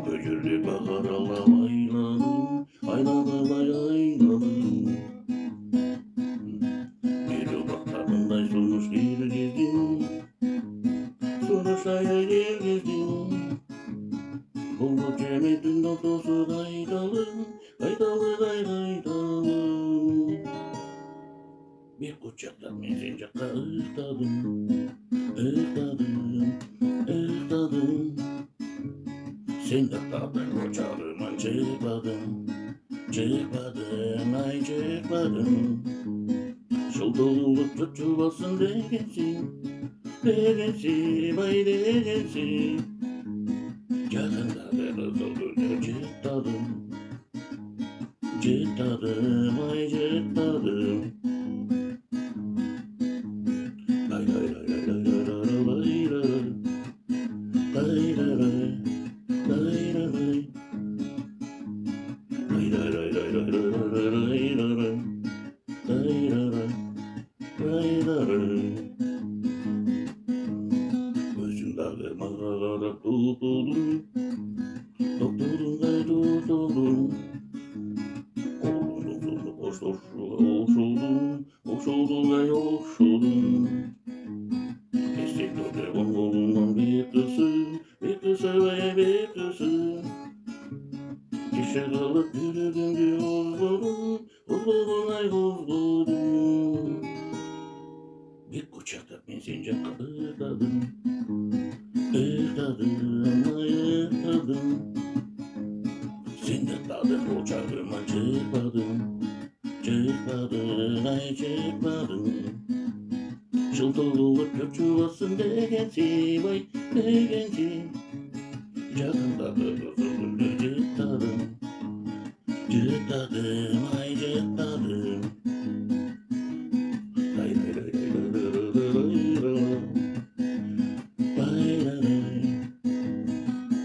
Göcürdü bahar ayladım, ayladım ayladım. Bir yollarından sonuç girdim, sonuçlara girdim. Buldu cemetin doktosu ayladım, ayladım ayladım. Bir kucaktan mezincakta ısladım, ısladım, ısladım. Sen de tadın ocağıma çıkmadın, çıkmadın, ay çıkmadın. Şıltılık çocuklasın degensin, degensin, ay degensin. Yakında deniz olur çıktadım, çıktadım, ay çıktadım. Lay lay lay lay lay lay lay lay lay lay lay. Gözümde mağaralara tutuldum, doktorum ve tutuldum. Oldum, hoşoldum, hoşoldum ve hoşoldum. Kesinlikle onlarından bir kızı ve bir kızı. Kişi kalıp yürüdüm diyor, huzurun ay huzurun. Bir kucakta benzince ısladım, ısladım, ay ısladım. Sen de tadın ocağıma çıkmadın, çıkmadın, ay çıkmadın. Şıltılık çocuklasın degensin, vay degensin. Yakında dönüyorum cıttadım, cıttadım, ay cıttadım. Lay lay lay lay lay lay lay. Lay lay lay,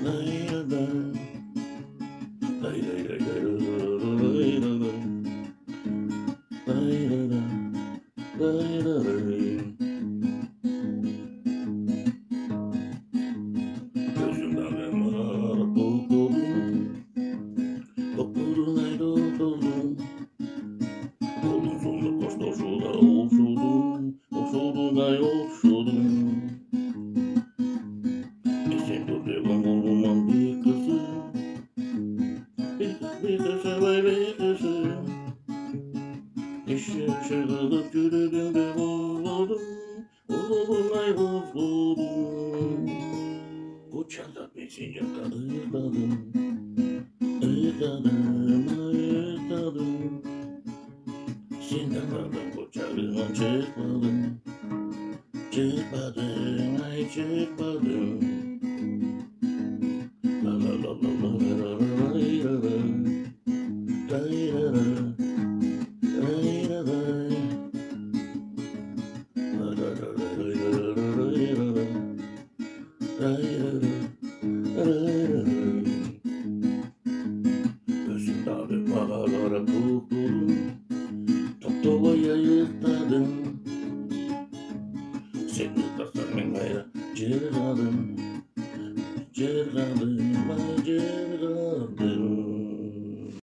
lay lay lay. Lay lay lay lay lay lay lay. Lay lay lay, lay lay lay. Gözümden mağara tutuldum, doktorun ay tutuldum. Oldum sonunda koştoşuda olşuldum, olşuldum ay olşuldum. Sen dur devam olman bir kızı, bir kızı vay bir kızı. İşte şırılıp yürüdüm de bozuldum, bozuldum ay bozuldum. Kucakta bezincakta ısladım, ısladım, ay ısladım. Sen de kaldın kucağıma çıkmadın, çıkmadın, ay çıkmadın. La la la la la la la la la la la la la. Gözümde mağaralara tutuldum, doktora yıkladım. Seni tasarım gayrı cırladım, cırladım.